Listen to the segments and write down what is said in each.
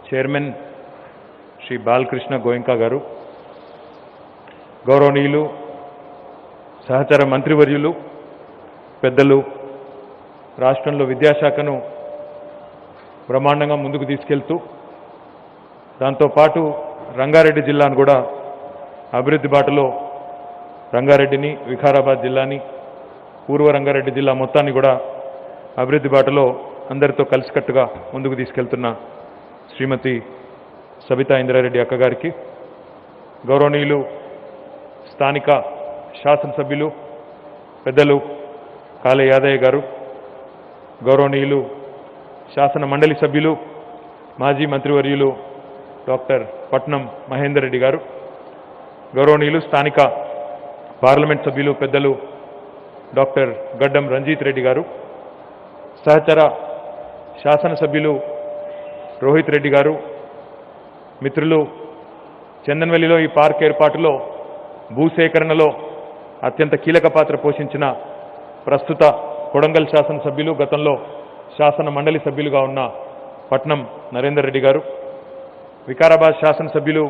Chairman Shri Balakrishna Goenka గారు, గౌరవనీయులు సహచర మంత్రివర్యులు, పెద్దలు, రాష్ట్రంలో విద్యాశాఖను బ్రహ్మాండంగా ముందుకు తీసుకెళ్తూ దాంతోపాటు రంగారెడ్డి జిల్లాను కూడా అభివృద్ధి బాటలో రంగారెడ్డిని, వికారాబాద్ జిల్లాని, పూర్వ రంగారెడ్డి జిల్లా మొత్తాన్ని కూడా అభివృద్ధి బాటలో అందరితో కలిసికట్టుగా ముందుకు తీసుకెళ్తున్న శ్రీమతి సబితా ఇంద్రారెడ్డి అక్క గారికి, గౌరవనీయులు స్థానిక శాసనసభ్యులు పెద్దలు కాళే యాదయ్య గారు, గౌరవనీయులు శాసన మండలి సభ్యులు మాజీ మంత్రివర్యులు డాక్టర్ పట్నం మహేందర్ రెడ్డి గారు, గౌరవనీయులు స్థానిక పార్లమెంట్ సభ్యులు పెద్దలు డాక్టర్ గడ్డం రంజిత్ రెడ్డి గారు, సహచర శాసనసభ్యులు రోహిత్ రెడ్డి గారు, మిత్రులు చందన్వెల్లిలో ఈ పార్క్ ఏర్పాటులో భూసేకరణలో అత్యంత కీలక పాత్ర పోషించిన ప్రస్తుత కొడంగల్ శాసనసభ్యులు, గతంలో శాసన మండలి సభ్యులుగా ఉన్న పట్నం నరేందర్ రెడ్డి గారు, వికారాబాద్ శాసనసభ్యులు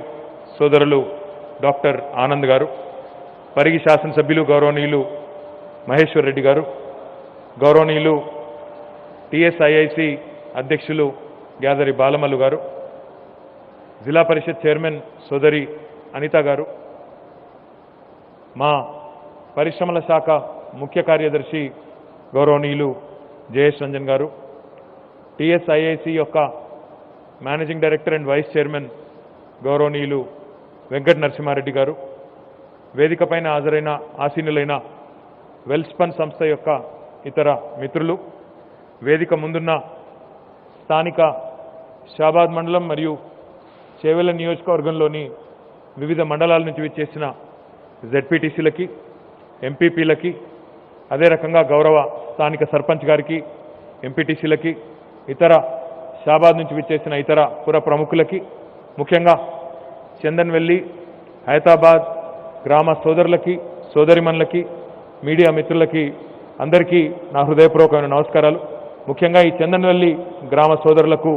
సోదరులు డాక్టర్ ఆనంద్ గారు, పరిగి శాసనసభ్యులు గౌరవనీయులు మహేశ్వర్ రెడ్డి గారు, గౌరవనీయులు టీఎస్ఐఐసి అధ్యక్షులు గ్యాదరి బాలమల్లు గారు, జిల్లా పరిషత్ చైర్మన్ సోదరి అనిత గారు, మా పరిశ్రమల శాఖ ముఖ్య కార్యదర్శి గౌరవనీయులు జయేష్ రంజన్ గారు, టీఎస్ఐఐసి యొక్క managing director and vice chairman గౌరవనీయులు వెంకట నరసింహారెడ్డి గారు, వేదిక పైన హాజరైన ఆసీనులైన వెల్స్పన్ సంస్థ యొక్క ఇతర మిత్రులు, వేదిక ముందున్న స్థానిక షాబాద్ మండలం మరియు చేవెళ్ల నియోజకవర్గంలోని వివిధ మండలాల నుంచి విచ్చేసిన జెడ్పీటీసీలకి, ఎంపీపీలకి, అదే రకంగా గౌరవ స్థానిక సర్పంచ్ గారికి, ఎంపీటీసీలకి, ఇతర షాబాద్ నుంచి విచ్చేసిన ఇతర పుర ప్రముఖులకి, ముఖ్యంగా చందన్వెల్లి, హైదరాబాద్ గ్రామ సోదరులకి, సోదరిమణులకి, మీడియా మిత్రులకి అందరికీ నా హృదయపూర్వకమైన నమస్కారాలు. ముఖ్యంగా ఈ చందన్వెల్లి గ్రామ సోదరులకు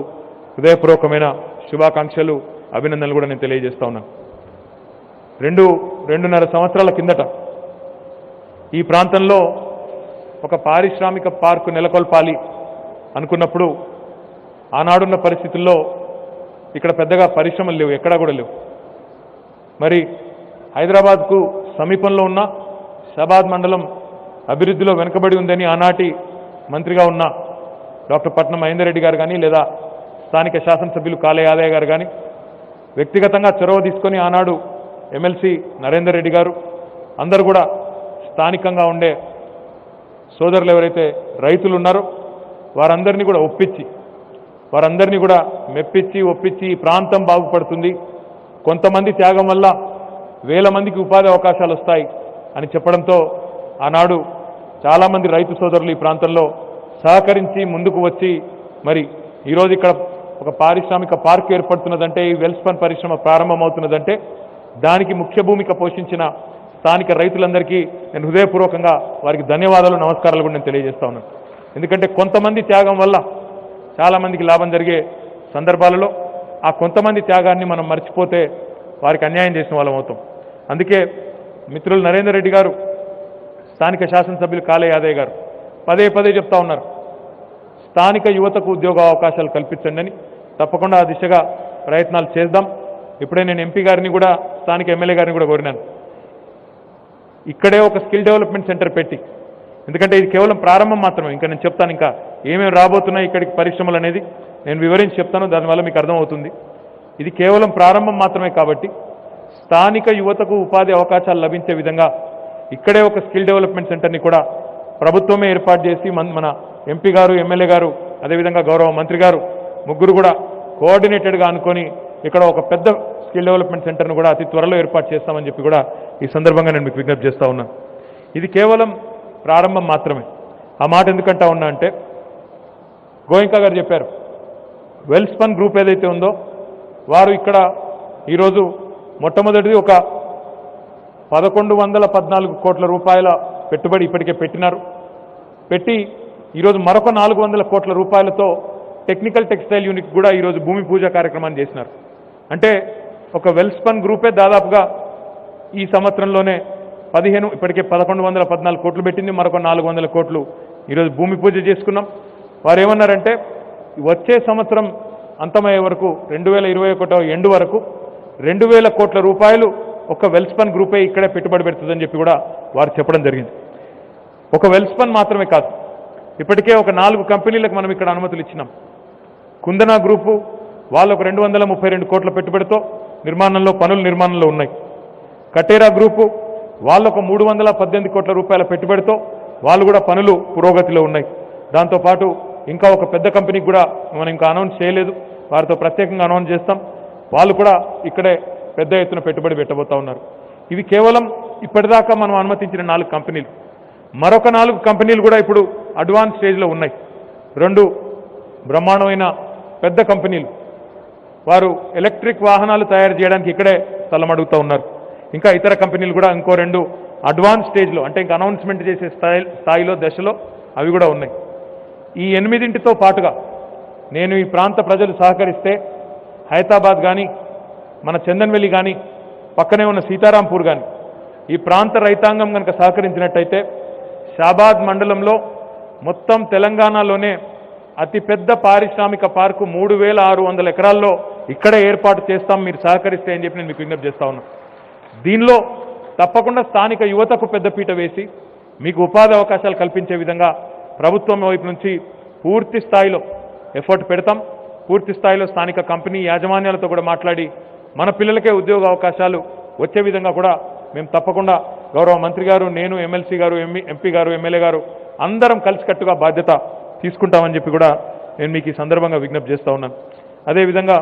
హృదయపూర్వకమైన శుభాకాంక్షలు, అభినందనలు కూడా నేను తెలియజేస్తా ఉన్నాను. 2.5 సంవత్సరాల కిందట ఈ ప్రాంతంలో ఒక పారిశ్రామిక పార్కు నెలకొల్పాలి అనుకున్నప్పుడు ఆనాడున్న పరిస్థితుల్లో ఇక్కడ పెద్దగా పరిశ్రమలు లేవు, ఎక్కడా కూడా లేవు. మరి హైదరాబాద్కు సమీపంలో ఉన్న షాబాద్ మండలం అభివృద్ధిలో వెనుకబడి ఉందని ఆనాటి మంత్రిగా ఉన్న డాక్టర్ పట్నం మహేందర్ రెడ్డి గారు కానీ, లేదా స్థానిక శాసనసభ్యులు కాళే యాదయ్య గారు కానీ వ్యక్తిగతంగా చొరవ తీసుకొని ఆనాడు ఎమ్మెల్సీ నరేందర్ రెడ్డి గారు, అందరూ కూడా స్థానికంగా ఉండే సోదరులు ఎవరైతే రైతులు ఉన్నారో వారందరినీ కూడా ఒప్పించి, వారందరినీ కూడా మెప్పించి ఒప్పించి ఈ ప్రాంతం బాగుపడుతుంది, కొంతమంది త్యాగం వల్ల వేల మందికి ఉపాధి అవకాశాలు వస్తాయి అని చెప్పడంతో ఆనాడు చాలామంది రైతు సోదరులు ఈ ప్రాంతంలో సహకరించి ముందుకు వచ్చి మరి ఈరోజు ఇక్కడ ఒక పారిశ్రామిక పార్క్ ఏర్పడుతున్నదంటే, ఈ వెల్స్పన్ పరిశ్రమ ప్రారంభమవుతున్నదంటే దానికి ముఖ్య భూమిక పోషించిన స్థానిక రైతులందరికీ నేను హృదయపూర్వకంగా వారికి ధన్యవాదాలు, నమస్కారాలు కూడా నేను తెలియజేస్తా ఉన్నాను. ఎందుకంటే కొంతమంది త్యాగం వల్ల చాలామందికి లాభం జరిగే సందర్భాలలో ఆ కొంతమంది త్యాగాన్ని మనం మర్చిపోతే వారికి అన్యాయం చేసిన వాళ్ళం అవుతాం. అందుకే మిత్రులు నరేందర్ రెడ్డి గారు, స్థానిక శాసనసభ్యులు కాళే యాదయ్య గారు పదే పదే చెప్తా ఉన్నారు, స్థానిక యువతకు ఉద్యోగ అవకాశాలు కల్పించండి అని. తప్పకుండా ఆ దిశగా ప్రయత్నాలు చేద్దాం. ఇప్పుడే నేను ఎంపీ గారిని కూడా, స్థానిక ఎమ్మెల్యే గారిని కూడా కోరినాను, ఇక్కడే ఒక స్కిల్ డెవలప్మెంట్ సెంటర్ పెట్టి, ఎందుకంటే ఇది కేవలం ప్రారంభం మాత్రమే, ఇంకా నేను చెప్తాను ఇంకా ఏమేమి రాబోతున్నాయి ఇక్కడికి పరిశ్రమలు అనేది నేను వివరించి చెప్తాను, దానివల్ల మీకు అర్థమవుతుంది. ఇది కేవలం ప్రారంభం మాత్రమే కాబట్టి స్థానిక యువతకు ఉపాధి అవకాశాలు లభించే విధంగా ఇక్కడే ఒక స్కిల్ డెవలప్మెంట్ సెంటర్ని కూడా ప్రభుత్వమే ఏర్పాటు చేసి మన ఎంపీ గారు, ఎమ్మెల్యే గారు, అదేవిధంగా గౌరవ మంత్రి గారు ముగ్గురు కూడా కోఆర్డినేటెడ్గా అనుకొని ఇక్కడ ఒక పెద్ద స్కిల్ డెవలప్మెంట్ సెంటర్ను కూడా అతి త్వరలో ఏర్పాటు చేస్తామని చెప్పి కూడా ఈ సందర్భంగా నేను మీకు విజ్ఞప్తి చేస్తా ఉన్నాను. ఇది కేవలం ప్రారంభం మాత్రమే. ఆ మాట ఎందుకంటా ఉన్నా అంటే గోయంకా గారు చెప్పారు, వెల్స్పన్ గ్రూప్ ఏదైతే ఉందో వారు ఇక్కడ ఈరోజు మొట్టమొదటిది ఒక 1114 కోట్ల రూపాయల పెట్టుబడి ఇప్పటికే పెట్టినారు. పెట్టి ఈరోజు మరొక 400 కోట్ల రూపాయలతో టెక్నికల్ టెక్స్టైల్ యూనిట్ కూడా ఈరోజు భూమి పూజ కార్యక్రమాన్ని చేసినారు. అంటే ఒక వెల్స్పన్ గ్రూపే దాదాపుగా ఈ సంవత్సరంలోనే ఇప్పటికే 1114 కోట్లు పెట్టింది, మరొక 400 కోట్లు ఈరోజు భూమి పూజ చేసుకున్నాం. వారు ఏమన్నారంటే వచ్చే సంవత్సరం అంతమయ్యే వరకు 2021 ఎండు వరకు 2000 కోట్ల రూపాయలు ఒక వెల్స్పన్ గ్రూపే ఇక్కడే పెట్టుబడి పెడుతుందని చెప్పి కూడా వారు చెప్పడం జరిగింది. ఒక వెల్స్పన్ మాత్రమే కాదు, ఇప్పటికే ఒక 4 కంపెనీలకు మనం ఇక్కడ అనుమతులు ఇచ్చినాం. కుందనా గ్రూపు వాళ్ళు ఒక 232 కోట్ల పెట్టుబడితో నిర్మాణంలో ఉన్నాయి. కటేరా గ్రూపు వాళ్ళు ఒక 318 కోట్ల రూపాయల పెట్టుబడితో వాళ్ళు కూడా పనులు పురోగతిలో ఉన్నాయి. దాంతోపాటు ఇంకా ఒక పెద్ద కంపెనీకి కూడా మనం ఇంకా అనౌన్స్ చేయలేదు, వారితో ప్రత్యేకంగా అనౌన్స్ చేస్తాం. వాళ్ళు కూడా ఇక్కడే పెద్ద ఎత్తున పెట్టుబడి పెట్టబోతా ఉన్నారు. ఇవి కేవలం ఇప్పటిదాకా మనం అనుమతించిన 4 కంపెనీలు. మరొక 4 కంపెనీలు కూడా ఇప్పుడు అడ్వాన్స్ స్టేజ్లో ఉన్నాయి. 2 బ్రహ్మాండమైన పెద్ద కంపెనీలు వారు ఎలక్ట్రిక్ వాహనాలు తయారు చేయడానికి ఇక్కడే స్థలం అడుగుతూ ఉన్నారు. ఇంకా ఇతర కంపెనీలు కూడా ఇంకో 2 అడ్వాన్స్ స్టేజ్లో, అంటే ఇంకా అనౌన్స్మెంట్ చేసే స్థాయిలో దశలో అవి కూడా ఉన్నాయి. ఈ 8తో పాటుగా నేను ఈ ప్రాంత ప్రజలు సహకరిస్తే హైదరాబాద్ కానీ, మన చందన్వెల్లి కానీ, పక్కనే ఉన్న సీతారాంపూర్ కానీ ఈ ప్రాంత రైతాంగం కనుక సహకరించినట్టయితే షాబాద్ మండలంలో మొత్తం తెలంగాణలోనే అతిపెద్ద పారిశ్రామిక పార్కు 3600 ఎకరాల్లో ఇక్కడే ఏర్పాటు చేస్తాం, మీరు సహకరిస్తే అని చెప్పి నేను మీకు విజ్ఞప్తి చేస్తా ఉన్నా. దీనిలో తప్పకుండా స్థానిక యువతకు పెద్దపీట వేసి మీకు ఉపాధి అవకాశాలు కల్పించే విధంగా ప్రభుత్వం వైపు నుంచి పూర్తి స్థాయిలో ఎఫర్ట్ పెడతాం. పూర్తి స్థాయిలో స్థానిక కంపెనీ యాజమాన్యాలతో కూడా మాట్లాడి మన పిల్లలకే ఉద్యోగ అవకాశాలు వచ్చే విధంగా కూడా మేము తప్పకుండా గౌరవ మంత్రి గారు, నేను, ఎమ్మెల్సీ గారు, ఎంపీ గారు, ఎమ్మెల్యే గారు అందరం కలిసికట్టుగా బాధ్యత తీసుకుంటామని చెప్పి కూడా నేను మీకు ఈ సందర్భంగా విజ్ఞప్తి చేస్తూ ఉన్నాను. అదేవిధంగా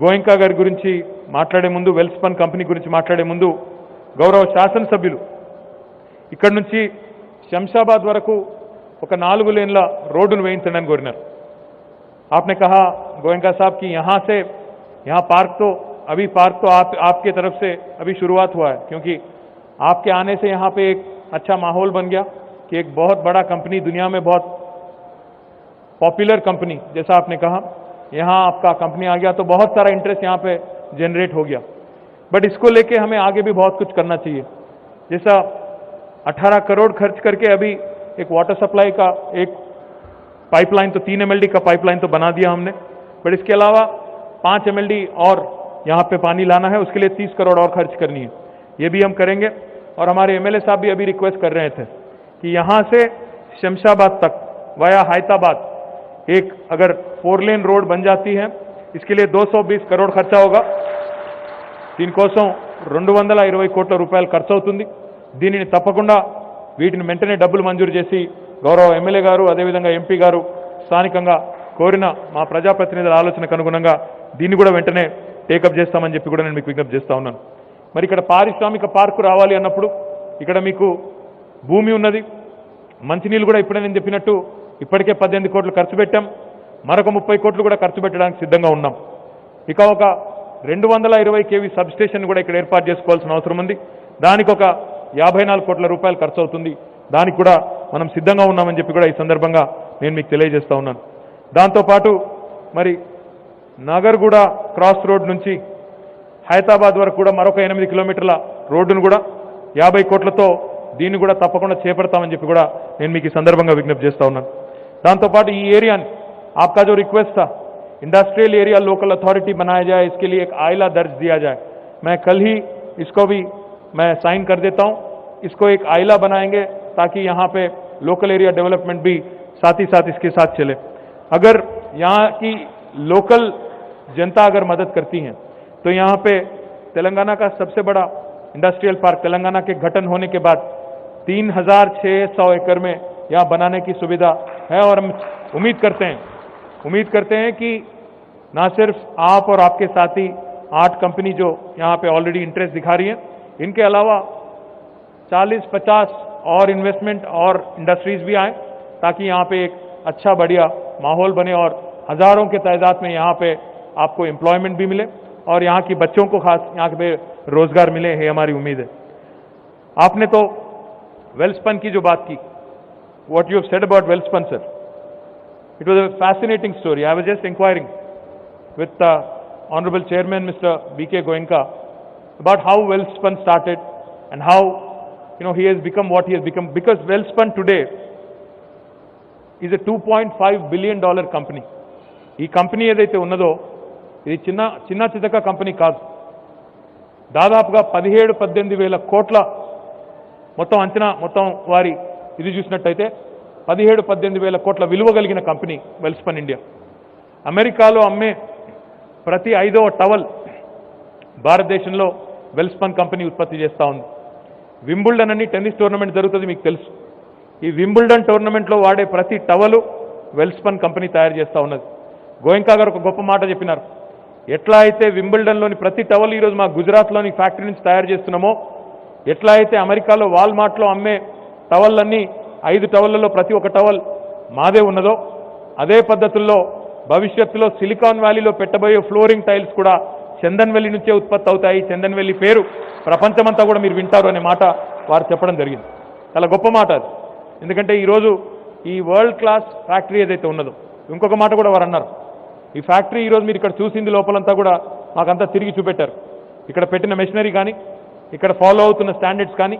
గోయంకా గారి గురించి మాట్లాడే ముందు, వెల్స్పన్ కంపెనీ గురించి మాట్లాడే ముందు గౌరవ శాసనసభ్యులు ఇక్కడ నుంచి శంషాబాద్ వరకు ఒక 4 లేన్ల రోడ్డును వేయించడానికి కోరినారు. आपने कहा गोयनका साहब कि यहाँ पार्क तो आपके तरफ से अभी शुरुआत हुआ है, क्योंकि आपके आने से यहाँ पे एक अच्छा माहौल बन गया कि एक बहुत बड़ा कंपनी, दुनिया में बहुत पॉपुलर कंपनी जैसा आपने कहा, यहाँ आपका कंपनी आ गया तो बहुत सारा इंटरेस्ट यहाँ पे जनरेट हो गया. बट इसको लेके हमें आगे भी बहुत कुछ करना चाहिए. जैसा 18 करोड़ खर्च करके अभी एक वाटर सप्लाई का एक पाइपलाइन, तो 3 MLD का पाइपलाइन तो बना दिया हमने, बट इसके अलावा 5 MLD और यहाँ पे पानी लाना है, उसके लिए 30 करोड़ और खर्च करनी है. ये भी हम करेंगे. और हमारे एमएलए साहब भी अभी रिक्वेस्ट कर रहे थे कि यहाँ से शमशाबाद तक वाया हैदराबाद एक अगर 4 लेन रोड बन जाती है, इसके लिए 220 करोड़ खर्चा होगा. దీనికోసం 220 కోట్ల రూపాయలు ఖర్చు అవుతుంది. దీనిని తప్పకుండా వీటిని వెంటనే డబ్బులు మంజూరు చేసి గౌరవ ఎమ్మెల్యే గారు, అదేవిధంగా ఎంపీ గారు స్థానికంగా కోరిన మా ప్రజాప్రతినిధుల ఆలోచనకు అనుగుణంగా దీన్ని కూడా వెంటనే టేకప్ చేస్తామని చెప్పి కూడా నేను మీకు విజ్ఞప్తి చేస్తా ఉన్నాను. మరి ఇక్కడ పారిశ్రామిక పార్కు రావాలి అన్నప్పుడు ఇక్కడ మీకు భూమి ఉన్నది, మంచినీళ్ళు కూడా ఇప్పుడే నేను చెప్పినట్టు ఇప్పటికే 18 కోట్లు ఖర్చు పెట్టాం, మరొక 30 కోట్లు కూడా ఖర్చు పెట్టడానికి సిద్ధంగా ఉన్నాం. ఇక ఒక 220 kV సబ్ స్టేషన్ కూడా ఇక్కడ ఏర్పాటు చేసుకోవాల్సిన అవసరం ఉంది. దానికి ఒక 54 కోట్ల రూపాయలు ఖర్చు అవుతుంది. దానికి కూడా మనం సిద్ధంగా ఉన్నామని చెప్పి కూడా ఈ సందర్భంగా నేను మీకు తెలియజేస్తా ఉన్నాను. దాంతోపాటు మరి నగర్గూడ క్రాస్ రోడ్ నుంచి హైదరాబాద్ వరకు కూడా మరొక 8 కిలోమీటర్ల రోడ్డును కూడా 50 కోట్లతో దీన్ని కూడా తప్పకుండా చేపడతామని చెప్పి కూడా నేను మీకు ఈ సందర్భంగా విజ్ఞప్తి చేస్తా ఉన్నాను. దాంతోపాటు ఈ ఏరియాని आपका जो रिक्वेस्ट था इंडस्ट्रियल एरिया लोकल अथॉरिटी बनाया जाए, इसके लिए एक आइला दर्ज दिया जाए, मैं कल ही इसको भी मैं साइन कर देता हूं. इसको एक आइला बनाएंगे ताकि यहाँ पे लोकल एरिया डेवलपमेंट भी साथ ही साथ इसके साथ चले. अगर यहाँ की लोकल जनता अगर मदद करती है तो यहाँ पे तेलंगाना का सबसे बड़ा इंडस्ट्रियल पार्क तेलंगाना के गठन होने के बाद 3600 एकड़ में यहाँ बनाने की सुविधा है. और हम उम्मीद करते हैं कि ना सिर्फ आप और आपके साथी 8 कंपनी जो यहाँ पे ऑलरेडी इंटरेस्ट दिखा रही हैं, इनके अलावा 40-50 और इन्वेस्टमेंट और इंडस्ट्रीज भी आए ताकि यहाँ पे एक अच्छा बढ़िया माहौल बने और हजारों के तादाद में यहाँ पे आपको एम्प्लॉयमेंट भी मिले और यहाँ की बच्चों को खास यहाँ पे रोजगार मिले, है हमारी उम्मीद है. आपने तो वेल्सपन की जो बात की, what you have said about Welspun, sir, it was a fascinating story. I was just inquiring with the Honorable Chairman, Mr. B.K. Goenka, about how Welspun started and how, he has become what he has become. Because Welspun today is a $2.5 billion company. ఈ company ఏదైతే ఉన్నదో ఇది చిన్న చితక company కాదు. దాదాపుగా 17-18 వేల కోట్ల మొత్తం అంచనా, మొత్తం వారి ఇది చూసినట్టయితే 17-18 వేల కోట్ల విలువ కలిగిన కంపెనీ వెల్స్పన్ ఇండియా. అమెరికాలో అమ్మే ప్రతి 5వ టవల్ భారతదేశంలో వెల్స్పన్ కంపెనీ ఉత్పత్తి చేస్తూ ఉంది. వింబుల్డన్ అని టెన్నిస్ టోర్నమెంట్ జరుగుతుంది, మీకు తెలుసు. ఈ వింబుల్డన్ టోర్నమెంట్లో వాడే ప్రతి టవలు వెల్స్పన్ కంపెనీ తయారు చేస్తూ ఉన్నది. గోయంకా గారు ఒక గొప్ప మాట చెప్పినారు. ఎట్లా అయితే వింబుల్డన్లోని ప్రతి టవల్ ఈరోజు మా గుజరాత్లోని ఫ్యాక్టరీ నుంచి తయారు చేస్తున్నామో, ఎట్లా అయితే అమెరికాలో వాల్మార్ట్లో అమ్మే టవల్లన్నీ 5 టవల్లలో ప్రతి ఒక్క టవల్ మాదే ఉన్నదో, అదే పద్ధతుల్లో భవిష్యత్తులో సిలికాన్ వ్యాలీలో పెట్టబోయే ఫ్లోరింగ్ టైల్స్ కూడా చందన్ వెల్లి నుంచే ఉత్పత్తి అవుతాయి. చందన్ వెల్లి పేరు ప్రపంచమంతా కూడా మీరు వింటారు అనే మాట వారు చెప్పడం జరిగింది. చాలా గొప్ప మాట అది. ఎందుకంటే ఈరోజు ఈ వరల్డ్ క్లాస్ ఫ్యాక్టరీ ఏదైతే ఉన్నదో, ఇంకొక మాట కూడా వారు అన్నారు, ఈ ఫ్యాక్టరీ ఈరోజు మీరు ఇక్కడ చూసింది లోపలంతా కూడా మాకంతా తిరిగి చూపెట్టారు. ఇక్కడ పెట్టిన మెషినరీ కానీ, ఇక్కడ ఫాలో అవుతున్న స్టాండర్డ్స్ కానీ,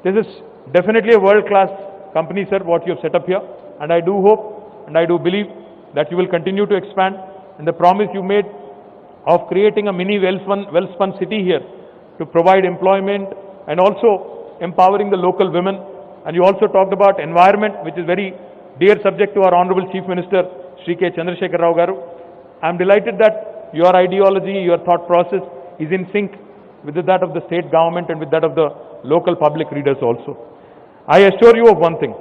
this is definitely world class company sir, what you setup here. And I do hope and I do believe that you will continue to expand, and the promise you made of creating a mini Welspun city here to provide employment and also empowering the local women. And you also talked about environment, which is very dear subject to our Honorable Chief Minister Shri K. Chandrasekhar Rao Garu. I am delighted that your ideology, your thought process is in sync with that of the state government and with that of the local public leaders also. I assure you of one thing,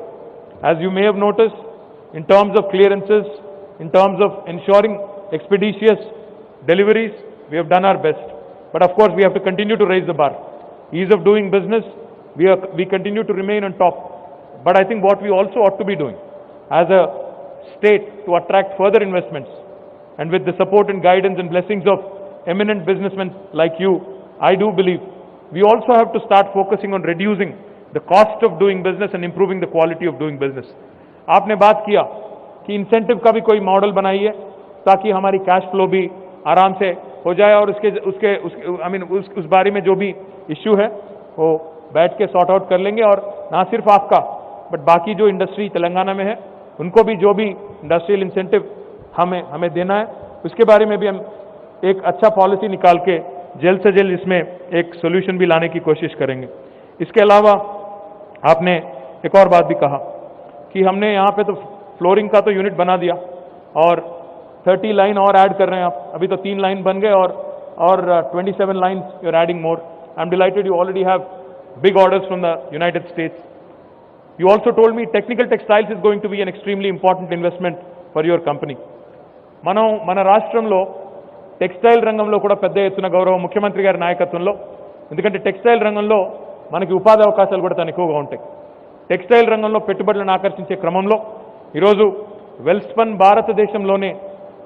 as you may have noticed, in terms of clearances, in terms of ensuring expeditious deliveries, we have done our best. But of course, we have to continue to raise the bar. Ease of doing business, we continue to remain on top. But I think what we also ought to be doing as a state to attract further investments, and with the support and guidance and blessings of eminent businessmen like you, I do believe we also have to start focusing on reducing the cost of doing business and improving the quality of doing business. आपने बात किया कि incentive का भी कोई model बनाइए ताकि हमारी कैश फ्लो भी आराम से हो जाए, और उस बारे में जो भी इश्यू है वो बैठ के सॉर्ट आउट कर लेंगे. और ना सिर्फ आपका बट बाकी जो इंडस्ट्री तेलंगाना में है उनको भी जो भी इंडस्ट्रियल इंसेंटिव हमें देना है, उसके बारे में भी हम एक अच्छा पॉलिसी निकाल के जल्द से जल्द इसमें एक सोल्यूशन भी लाने की कोशिश करेंगे. इसके अलावा आपने एक और बात भी कहा कि हमने यहाँ पे तो फ्लोरिंग का तो यूनिट बना दिया और 30 लाइन और ऐड कर रहे हैं आप. अभी तो 3 लाइन बन गए और 27 lines you are adding more. I am delighted you already have big orders from the United States. You also told me technical textiles is going to be an extremely important investment for your company. మన రాష్ట్రంలో textile రంగంలో కూడా పెద్ద ఎత్తున గౌరవ ముఖ్యమంత్రి గారి నాయకత్వంలో, ఎందుకంటే టెక్స్టైల్ రంగంలో మనకి ఉపాధి అవకాశాలు కూడా చాలా ఎక్కువగా ఉంటాయి. టెక్స్టైల్ రంగంలో పెట్టుబడులను ఆకర్షించే క్రమంలో ఈరోజు వెల్స్పన్ భారతదేశంలోనే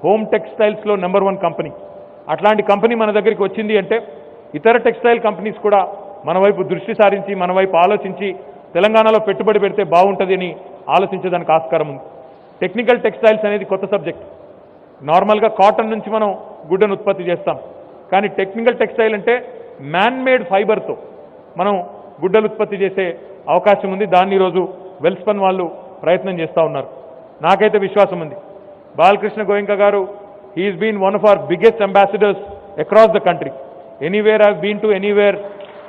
హోమ్ టెక్స్టైల్స్లో నెంబర్ 1 కంపెనీ. అట్లాంటి కంపెనీ మన దగ్గరికి వచ్చింది అంటే ఇతర టెక్స్టైల్ కంపెనీస్ కూడా మన వైపు దృష్టి సారించి, మన వైపు ఆలోచించి తెలంగాణలో పెట్టుబడి పెడితే బాగుంటుంది అని ఆలోచించడానికి ఆస్కారం ఉంది. టెక్నికల్ టెక్స్టైల్స్ అనేది కొత్త సబ్జెక్ట్. నార్మల్గా కాటన్ నుంచి మనం గుడ్డను ఉత్పత్తి చేస్తాం, కానీ టెక్నికల్ టెక్స్టైల్ అంటే మ్యాన్ మేడ్ ఫైబర్తో మనం గుడ్డలు ఉత్పత్తి చేసే అవకాశం ఉంది. దాన్ని ఈరోజు వెల్స్పన్ వాళ్ళు ప్రయత్నం చేస్తూ ఉన్నారు. నాకైతే విశ్వాసం ఉంది, బాలకృష్ణ గోయంకా గారు, he's been one of our biggest ambassadors across the country. Anywhere I been to anywhere,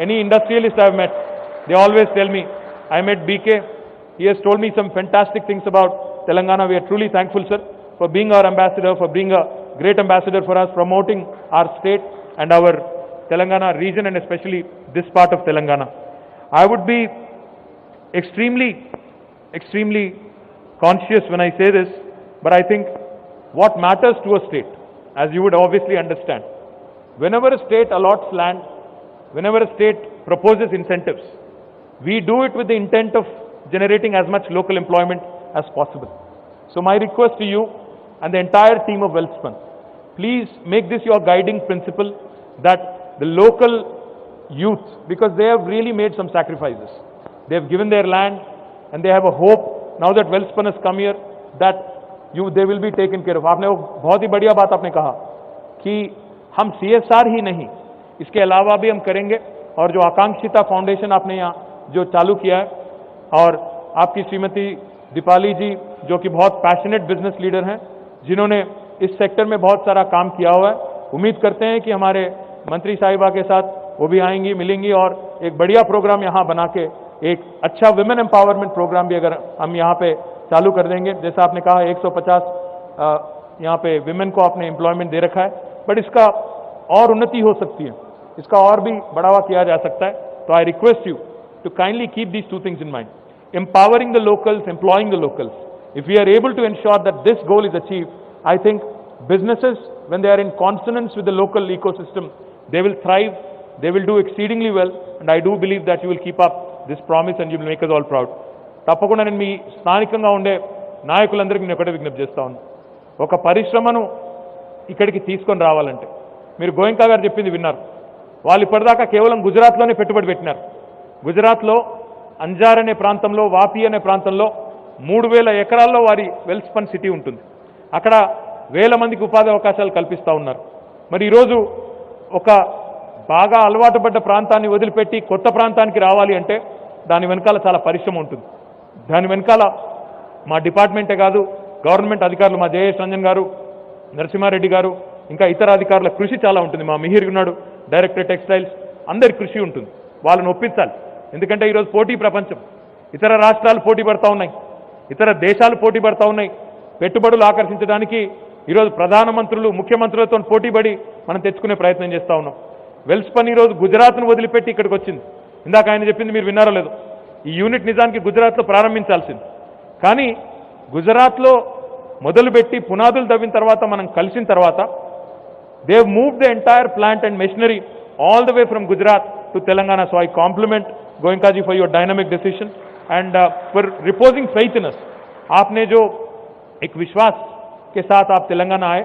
any industrialist I met, they always tell me, I met BK, he has told me some fantastic things about Telangana. We are truly thankful, sir, for being our ambassador, for being a great ambassador for us, promoting our state and our Telangana region, and especially this part of Telangana. I would be extremely conscious when I say this, but I think what matters to a state, as you would obviously understand, whenever a state allots land, whenever a state proposes incentives, we do it with the intent of generating as much local employment as possible. So my request to you and the entire team of Welspun, please make this your guiding principle, that the local youth, because they have really made some sacrifices. They have given their land and they have a hope now that Welspun has come here that they will be taken care of. आपने वो बहुत ही बढ़िया बात आपने कहा कि हम CSR ही नहीं, इसके अलावा भी हम करेंगे, और जो आकांक्षिता फाउंडेशन आपने यहाँ जो चालू किया है, और आपकी श्रीमती दीपाली जी जो कि बहुत पैशनेट बिजनेस लीडर हैं, जिन्होंने इस सेक्टर में बहुत सारा काम किया हुआ है, उम्मीद करते हैं कि हमारे मंत्री साहिबा के साथ वो भी आएंगी, मिलेंगी, और एक बढ़िया प्रोग्राम यहाँ बना के एक अच्छा विमेन एम्पावरमेंट प्रोग्राम भी अगर हम यहाँ पे चालू कर देंगे, जैसा आपने कहा 150 यहाँ पे विमेन को आपने एम्प्लॉयमेंट दे रखा है, बट इसका और उन्नति हो सकती है, इसका और भी बढ़ावा किया जा सकता है. तो I request you to kindly keep these two things in mind, empowering the locals, employing the locals. If we are able to ensure that this goal is achieved, I think businesses, when they are in consonance with the local ecosystem, they will thrive, they will do exceedingly well, and I do believe that you will keep up this promise and you will make us all proud. తప్పకుండా నేను మీ స్థానికంగా ఉండే నాయకులందరికీ నేను ఒకటే విజ్ఞప్తి చేస్తా ఉన్నాను, ఒక పరిశ్రమను ఇక్కడికి తీసుకొని రావాలంటే మీరు గోయంకా గారు చెప్పింది విన్నారు. వాళ్ళు ఇప్పటిదాకా కేవలం గుజరాత్లోనే పెట్టుబడి పెట్టినారు. గుజరాత్లో అంజార్ అనే ప్రాంతంలో, వాపి అనే ప్రాంతంలో 3000 ఎకరాల్లో వారి వెల్స్పన్ సిటీ ఉంటుంది. అక్కడ 1000 మందికి ఉపాధి అవకాశాలు కల్పిస్తూ ఉన్నారు. మరి ఈరోజు ఒక బాగా అలవాటు పడ్డ ప్రాంతాన్ని వదిలిపెట్టి కొత్త ప్రాంతానికి రావాలి అంటే దాని వెనకాల చాలా పరిశ్రమ ఉంటుంది. దాని వెనకాల మా డిపార్ట్మెంటే కాదు, గవర్నమెంట్ అధికారులు, మా జయేష్ రంజన్ గారు, నరసింహారెడ్డి గారు, ఇంకా ఇతర అధికారుల కృషి చాలా ఉంటుంది. మా మిహిర్ ఉన్నాడు, డైరెక్టర్ టెక్స్టైల్స్, అందరి కృషి ఉంటుంది. వాళ్ళని ఒప్పించాలి. ఎందుకంటే ఈరోజు పోటీ ప్రపంచం, ఇతర రాష్ట్రాలు పోటీ పడతా ఉన్నాయి, ఇతర దేశాలు పోటీ పడతా ఉన్నాయి. పెట్టుబడులు ఆకర్షించడానికి ఈరోజు ప్రధానమంత్రులు, ముఖ్యమంత్రులతో పోటీపడి మనం తెచ్చుకునే ప్రయత్నం చేస్తూ ఉన్నాం. వెల్స్పన్ ఈరోజు గుజరాత్ను వదిలిపెట్టి ఇక్కడికి వచ్చింది. ఇందాక ఆయన చెప్పింది మీరు విన్నారో లేదో, ఈ యూనిట్ నిజానికి గుజరాత్లో ప్రారంభించాల్సింది, కానీ గుజరాత్లో మొదలుపెట్టి పునాదులు తవ్విన తర్వాత మనం కలిసిన తర్వాత they have moved the entire plant and machinery all the way from Gujarat to Telangana. So I compliment Goenka ji for your dynamic decision and for reposing faith in us. आपने जो एक विश्वास के साथ आप तेलंगाना आए,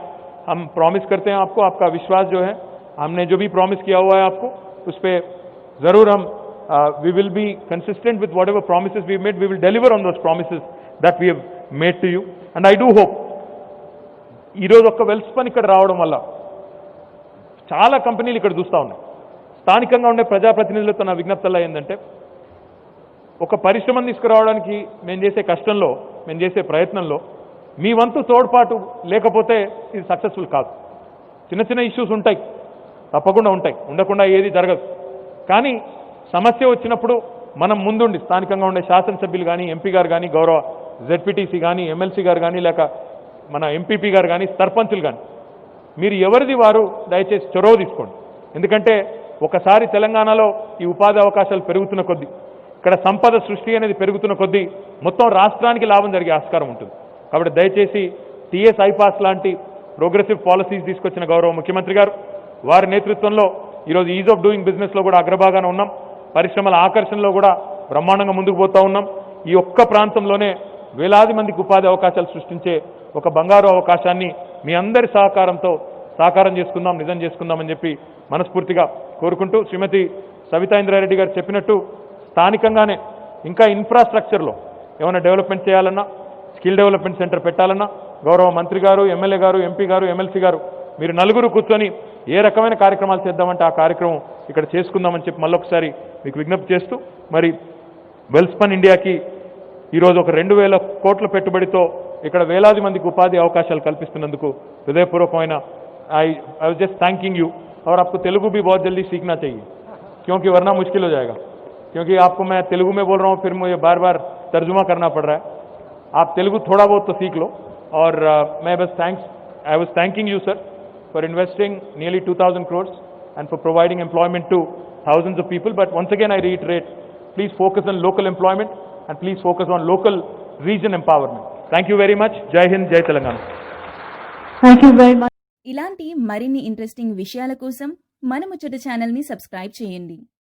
हम प्रॉमिस करते हैं आपको, आपका विश्वास जो है, हमने जो भी प्रॉमिस किया हुआ है आपको, उस पर जरूर हम we will be consistent with whatever promises we made. We will deliver on those promises that we have made to you, and I do hope ఈ రోజు ఒక్క వెల్స్పన్ ఇక్కడ రావడం వల్ల చాలా కంపెనీలు ఇక్కడ చూస్తూ ఉన్నాయి. స్థానికంగా ఉండే ప్రజాప్రతినిధులతో నా విజ్ఞప్తుల్లో ఏంటంటే, ఒక పరిశ్రమను తీసుకురావడానికి మేము చేసే కష్టంలో, మేము చేసే ప్రయత్నంలో మీ వంతు తోడ్పాటు లేకపోతే ఇది సక్సెస్ఫుల్ కాదు. చిన్న చిన్న ఇష్యూస్ ఉంటాయి, తప్పకుండా ఉంటాయి, ఉండకుండా ఏది జరగదు. కానీ సమస్య వచ్చినప్పుడు మనం ముందుండి స్థానికంగా ఉండే శాసనసభ్యులు కానీ, ఎంపీ గారు కానీ, గౌరవ జెడ్పీటీసీ కానీ, ఎమ్మెల్సీ గారు కానీ, లేక మన ఎంపీపీ గారు కానీ, సర్పంచులు కానీ, మీరు ఎవరిది వారు దయచేసి చొరవ తీసుకోండి. ఎందుకంటే ఒకసారి తెలంగాణలో ఈ ఉపాధి అవకాశాలు పెరుగుతున్న కొద్దీ, ఇక్కడ సంపద సృష్టి అనేది పెరుగుతున్న కొద్దీ మొత్తం రాష్ట్రానికి లాభం జరిగే ఆస్కారం ఉంటుంది. కాబట్టి దయచేసి టీఎస్ ఐపాస్ లాంటి ప్రోగ్రెసివ్ పాలసీస్ తీసుకొచ్చిన గౌరవ ముఖ్యమంత్రి గారు, వారి నేతృత్వంలో ఈరోజు ఈజ్ ఆఫ్ డూయింగ్ బిజినెస్లో కూడా అగ్రభాగాన ఉన్నాం, పరిశ్రమల ఆకర్షణలో కూడా బ్రహ్మాండంగా ముందుకు పోతూ ఉన్నాం. ఈ ఒక్క ప్రాంతంలోనే వేలాది మందికి ఉపాధి అవకాశాలు సృష్టించే ఒక బంగారు అవకాశాన్ని మీ అందరి సహకారంతో సాకారం చేసుకుందాం, నిజం చేసుకుందామని చెప్పి మనస్ఫూర్తిగా కోరుకుంటూ, శ్రీమతి సవితా ఇంద్రారెడ్డి గారు చెప్పినట్టు స్థానికంగానే ఇంకా ఇన్ఫ్రాస్ట్రక్చర్లో ఏమైనా డెవలప్మెంట్ చేయాలన్నా, స్కిల్ డెవలప్మెంట్ సెంటర్ పెట్టాలన్నా, గౌరవ మంత్రి గారు, ఎమ్మెల్యే గారు, ఎంపీ గారు, ఎమ్మెల్సీ గారు, మీరు నలుగురు కూర్చొని ఏ రకమైన కార్యక్రమాలు చేద్దామంటే ఆ కార్యక్రమం ఇక్కడ చేసుకుందామని చెప్పి మళ్ళొకసారి మీకు విజ్ఞప్తి చేస్తూ, మరి వెల్స్పన్ ఇండియాకి ఈరోజు ఒక 2000 కోట్ల పెట్టుబడితో ఇక్కడ వేలాది మందికి ఉపాధి అవకాశాలు కల్పిస్తున్నందుకు హృదయపూర్వకమైన I was just thanking you. और आपको तेलुगु भी बहुत जल्दी सीखना चाहिए, क्योंकि वरना मुश्किल हो जाएगा, क्योंकि आपको मैं तेलुगु में बोल रहा हूँ, फिर मुझे बार बार तर्जुमा करना पड़ रहा है. आप तेलुगु थोड़ा बहुत तो सीख लो. और मैं बस I was thanking you sir for investing nearly 2000 crores and for providing employment to thousands of people. But once again I reiterate, please focus on local employment and please focus on local region empowerment. Thank you very much. Jai Hind, Jai Telangana. Thank you very much. ఇలాంటి మరిన్ని interesting విషయాల కోసం మన ముచ్చట ఛానల్ని subscribe చేయండి.